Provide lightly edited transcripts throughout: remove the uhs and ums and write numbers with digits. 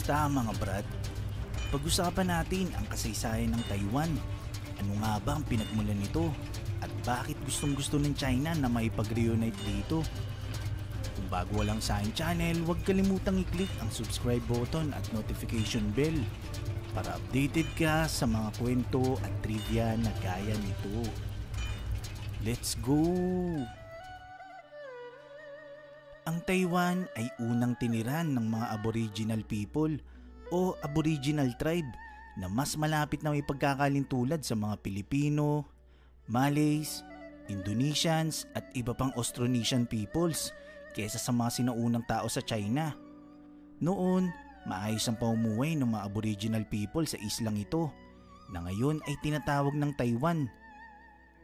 Kamusta mga brad? Pag-usapan natin ang kasaysayan ng Taiwan. Ano nga ba ang pinagmulan nito? At bakit gustong-gusto ng China na maipag-reunite dito? Kung bago lang sa aking channel, huwag kalimutang i-click ang subscribe button at notification bell para updated ka sa mga kwento at trivia na gaya nito. Let's go! Ang Taiwan ay unang tiniran ng mga Aboriginal people o Aboriginal tribe na mas malapit na may pagkakalintulad sa mga Pilipino, Malays, Indonesians at iba pang Austronesian peoples kaysa sa mga sinaunang tao sa China. Noon, maayos ang pamumuhay ng mga Aboriginal people sa islang ito na ngayon ay tinatawag ng Taiwan.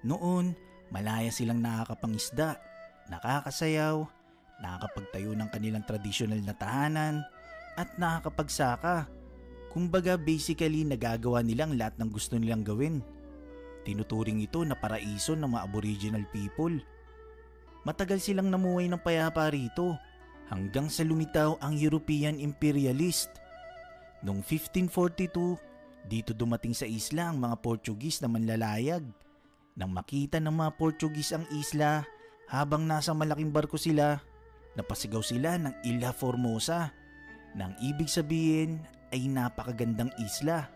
Noon, malaya silang nakakapangisda, nakakasayaw, nakakapagtayo ng kanilang tradisyonal na tahanan at nakakapagsaka. Kumbaga basically nagagawa nilang lahat ng gusto nilang gawin. Tinuturing ito na paraiso ng mga Aboriginal people. Matagal silang namuhay ng payapa rito hanggang sa lumitaw ang European imperialist. Noong 1542, dito dumating sa isla ang mga Portuguese na manlalayag. Nang makita ng mga Portuguese ang isla habang nasa malaking barko sila, napasigaw sila ng Ilha Formosa nang ibig sabihin ay napakagandang isla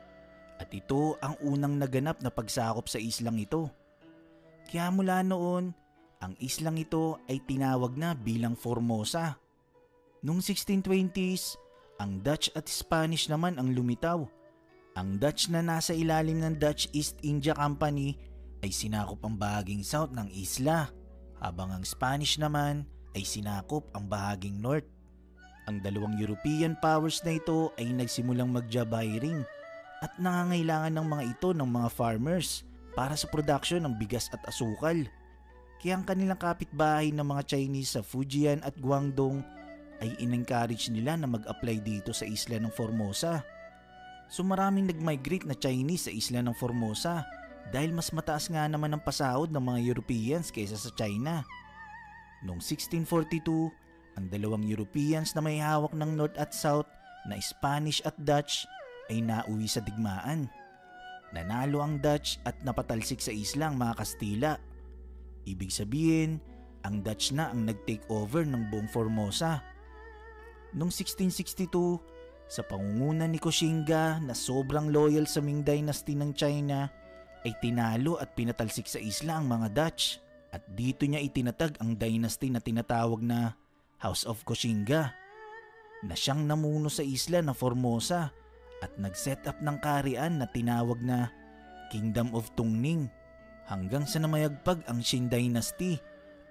at ito ang unang naganap na pagsakop sa islang ito. Kaya mula noon, ang islang ito ay tinawag na bilang Formosa. Noong 1620s, ang Dutch at Spanish naman ang lumitaw. Ang Dutch na nasa ilalim ng Dutch East India Company ay sinakop ang bahaging south ng isla, habang ang Spanish naman ay sinakop ang bahaging north. Ang dalawang European powers na ito ay nagsimulang mag-job hiring at nangangailangan ng mga ito ng mga farmers para sa production ng bigas at asukal. Kaya ang kanilang kapitbahay ng mga Chinese sa Fujian at Guangdong ay in-encourage nila na mag-apply dito sa isla ng Formosa. So maraming nag-migrate na Chinese sa isla ng Formosa dahil mas mataas nga naman ang pasahod ng mga Europeans kaysa sa China. Noong 1642, ang dalawang Europeans na may hawak ng North at South na Spanish at Dutch ay nauwi sa digmaan. Nanalo ang Dutch at napatalsik sa isla ang mga Kastila. Ibig sabihin, ang Dutch na ang nag-take over ng buong Formosa. Noong 1662, sa pangunguna ni Koxinga na sobrang loyal sa Ming Dynasty ng China, ay tinalo at pinatalsik sa isla ang mga Dutch. At dito niya itinatag ang dynasty na tinatawag na House of Koxinga, na siyang namuno sa isla na Formosa at nag-set up ng kaharian na tinawag na Kingdom of Tungning hanggang sa namayagpag ang Qing Dynasty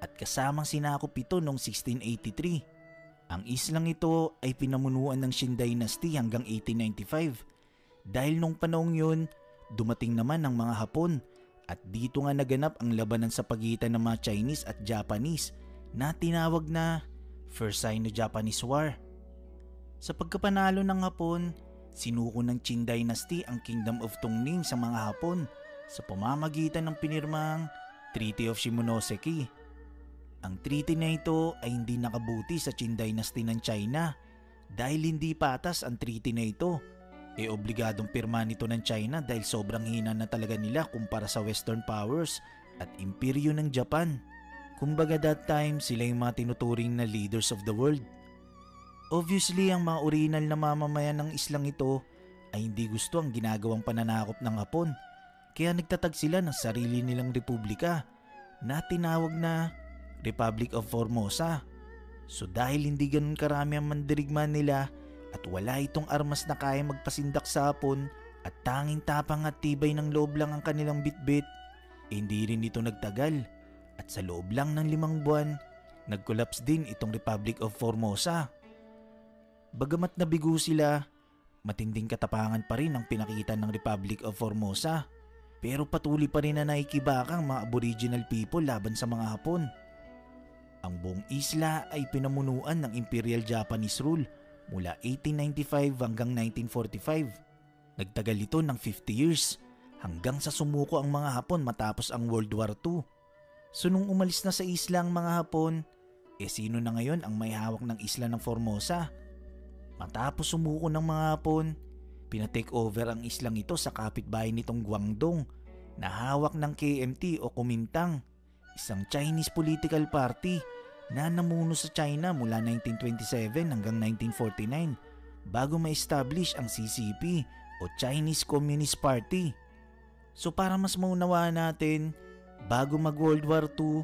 at kasamang sinakop ito noong 1683. Ang islang ito ay pinamunuan ng Qing Dynasty hanggang 1895 dahil nung panahong yun dumating naman ang mga Hapon. At dito nga naganap ang labanan sa pagitan ng mga Chinese at Japanese na tinawag na First Sino-Japanese War. Sa pagkapanalo ng Hapon, sinuko ng Qing Dynasty ang Kingdom of Tungning sa mga Hapon sa pamamagitan ng pinirmang Treaty of Shimonoseki. Ang treaty na ito ay hindi nakabuti sa Qing Dynasty ng China dahil hindi patas ang treaty na ito. Obligadong pirma nito ng China dahil sobrang hina na talaga nila kumpara sa Western powers at imperyo ng Japan. Kumbaga that time sila yung mga tinuturing na leaders of the world. Obviously ang mga original na mamamayan ng islang ito ay hindi gusto ang ginagawang pananakop ng Hapon. Kaya nagtatag sila ng sarili nilang republika na tinawag na Republic of Formosa. So dahil hindi ganun karami ang mandirigma nila at wala itong armas na kaya magpasindak sa Hapon at tanging tapang at tibay ng loob lang ang kanilang bitbit, hindi rin ito nagtagal at sa loob lang ng 5 buwan, nag-collapse din itong Republic of Formosa. Bagamat nabigo sila, matinding katapangan pa rin ang pinakita ng Republic of Formosa pero patuloy pa rin na naikibaka ang mga Aboriginal people laban sa mga Hapon. Ang buong isla ay pinamunuan ng Imperial Japanese rule mula 1895 hanggang 1945. Nagtagal ito ng 50 years hanggang sa sumuko ang mga Hapon matapos ang World War II. So nung umalis na sa isla ang mga Hapon, sino na ngayon ang may hawak ng isla ng Formosa? Matapos sumuko ng mga Hapon, pinatake over ang islang ito sa kapitbahay nitong Guangdong na hawak ng KMT o Kuomintang, isang Chinese political party na namuno sa China mula 1927 hanggang 1949 bago ma-establish ang CCP o Chinese Communist Party. So para mas maunawaan natin, bago mag World War II,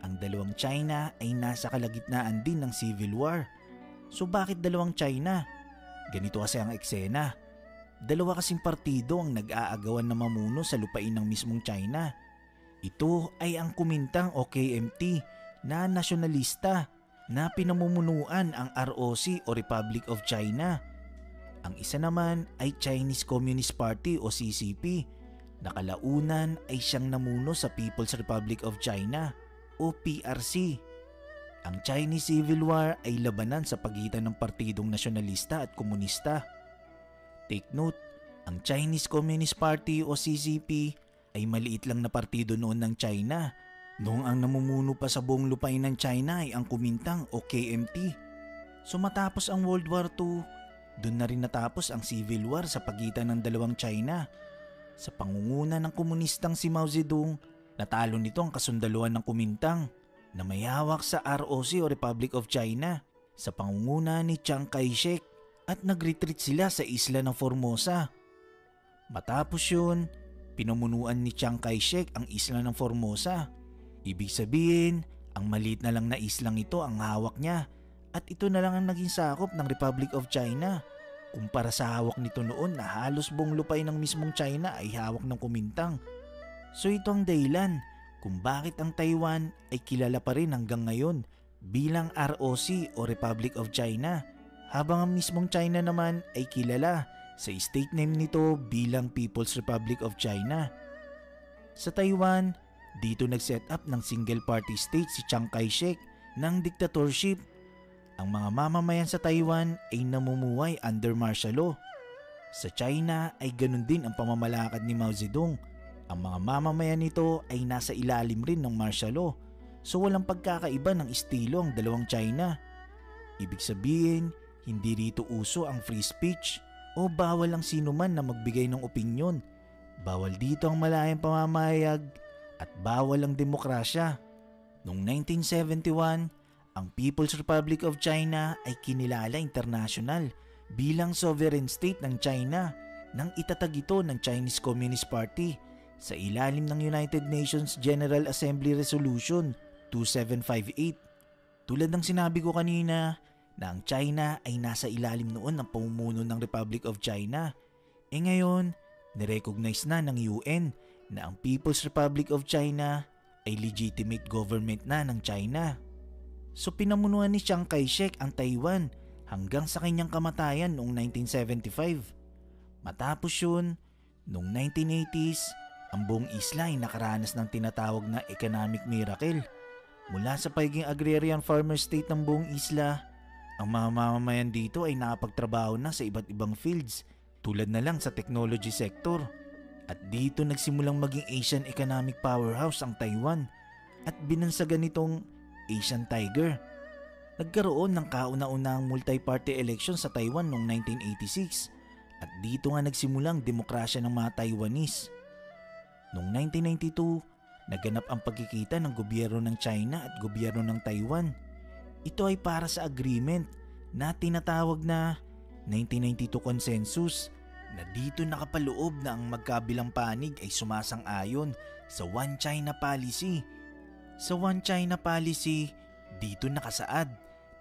ang dalawang China ay nasa kalagitnaan din ng Civil War. So bakit dalawang China? Ganito kasi ang eksena. Dalawa kasing partido ang nag-aagawan na mamuno sa lupain ng mismong China. Ito ay ang Kuomintang o KMT na nasyonalista na pinamumunuan ang ROC o Republic of China. Ang isa naman ay Chinese Communist Party o CCP na kalaunan ay siyang namuno sa People's Republic of China o PRC. Ang Chinese Civil War ay labanan sa pagitan ng partidong nasyonalista at komunista. Take note, ang Chinese Communist Party o CCP ay maliit lang na partido noon ng China noong ang namumuno pa sa buong lupain ng China ay ang Kuomintang o KMT. So matapos ang World War II, doon na rin natapos ang Civil War sa pagitan ng dalawang China. Sa pangunguna ng komunistang si Mao Zedong, natalo nito ang kasundaluhan ng Kuomintang na may hawak sa ROC o Republic of China sa pangunguna ni Chiang Kai-shek at nag-retreat sila sa isla ng Formosa. Matapos yun, pinamunuan ni Chiang Kai-shek ang isla ng Formosa. Ibig sabihin, ang maliit na lang na islang ito ang hawak niya at ito na lang ang naging sakop ng Republic of China kumpara sa hawak nito noon na halos buong lupay ng mismong China ay hawak ng Kuomintang. So ito ang dahilan kung bakit ang Taiwan ay kilala pa rin hanggang ngayon bilang ROC o Republic of China, habang ang mismong China naman ay kilala sa state name nito bilang People's Republic of China. Sa Taiwan, dito nag-set up ng single party state si Chiang Kai-shek ng dictatorship. Ang mga mamamayan sa Taiwan ay namumuhay under martial law. Sa China ay ganun din ang pamamalakad ni Mao Zedong. Ang mga mamamayan nito ay nasa ilalim rin ng martial law, so walang pagkakaiba ng estilo ang dalawang China. Ibig sabihin, hindi rito uso ang free speech o bawal ang sino man na magbigay ng opinyon. Bawal dito ang malayang pamamayag at bawal ang demokrasya. Noong 1971, ang People's Republic of China ay kinilala international bilang sovereign state ng China nang itatag ito ng Chinese Communist Party sa ilalim ng United Nations General Assembly Resolution 2758. Tulad ng sinabi ko kanina na ang China ay nasa ilalim noon ng pamumuno ng Republic of China. Ngayon, nirecognize na ng UN na ang People's Republic of China ay legitimate government na ng China. So pinamunuan ni Chiang Kai-shek ang Taiwan hanggang sa kanyang kamatayan noong 1975. Matapos yun, noong 1980s, ang buong isla ay nakaranas ng tinatawag na economic miracle. Mula sa pagiging agrarian farmer state ng buong isla, ang mga mamamayan dito ay nakapagtrabaho na sa iba't ibang fields tulad na lang sa technology sector. At dito nagsimulang maging Asian economic powerhouse ang Taiwan at binansagan nitong Asian Tiger. Nagkaroon ng kauna-unahang multi-party election sa Taiwan noong 1986 at dito nga nagsimulang demokrasya ng mga Taiwanese. Noong 1992, naganap ang pagkikita ng gobyerno ng China at gobyerno ng Taiwan. Ito ay para sa agreement na tinatawag na 1992 Consensus na dito nakapaloob na ang magkabilang panig ay sumasang-ayon sa One China Policy. Sa One China Policy, dito nakasaad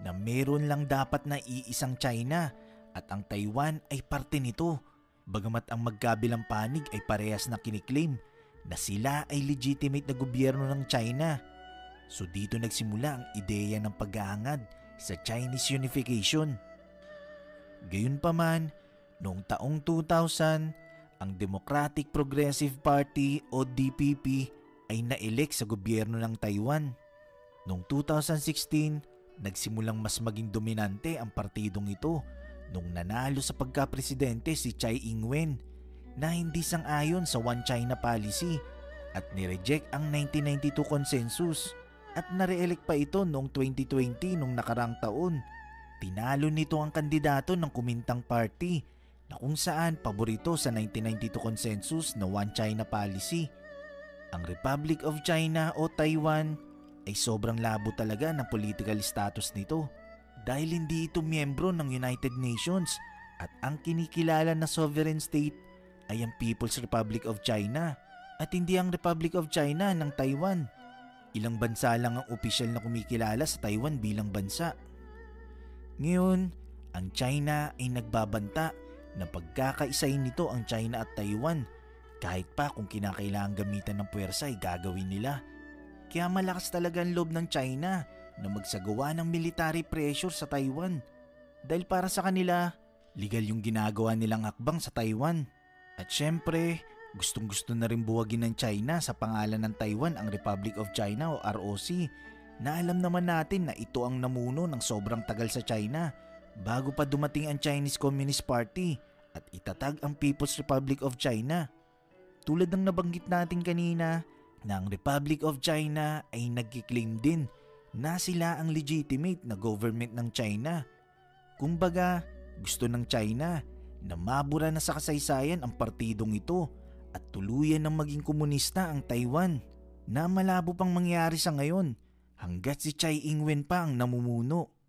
na meron lang dapat na iisang China at ang Taiwan ay parte nito, bagamat ang magkabilang panig ay parehas na kiniklaim na sila ay legitimate na gobyerno ng China. So dito nagsimula ang ideya ng paghahangad sa Chinese unification. Gayunpaman, noong taong 2000, ang Democratic Progressive Party o DPP ay na-elect sa gobyerno ng Taiwan. Noong 2016, nagsimulang mas maging dominante ang partidong ito nung nanalo sa pagka-presidente si Tsai Ing-wen na hindi sang-ayon sa One China Policy at nireject ang 1992 Consensus at nare-elect pa ito noong 2020 nung nakarang taon. tinalo nito ang kandidato ng Kumintang Party na kung saan paborito sa 1992 consensus na One China policy. Ang Republic of China o Taiwan ay sobrang labo talaga ng political status nito dahil hindi ito miyembro ng United Nations at ang kinikilala na sovereign state ay ang People's Republic of China at hindi ang Republic of China ng Taiwan. Ilang bansa lang ang opisyal na kumikilala sa Taiwan bilang bansa. Ngayon, ang China ay nagbabanta na pagkakaisahin nito ang China at Taiwan kahit pa kung kinakailangan gamitan ng puwersa ay gagawin nila. Kaya malakas talaga ang loob ng China na magsagawa ng military pressure sa Taiwan dahil para sa kanila, legal yung ginagawa nilang hakbang sa Taiwan. At syempre, gustong-gusto na rin buwagin ng China sa pangalan ng Taiwan ang Republic of China o ROC na alam naman natin na ito ang namuno ng sobrang tagal sa China bago pa dumating ang Chinese Communist Party at itatag ang People's Republic of China. Tulad ng nabanggit natin kanina na ang Republic of China ay nagkiklaim din na sila ang legitimate na government ng China. Kumbaga, gusto ng China na mabura na sa kasaysayan ang partidong ito at tuluyan ng maging komunista ang Taiwan na malabo pang mangyari sa ngayon hanggat si Tsai Ing-wen pa ang namumuno.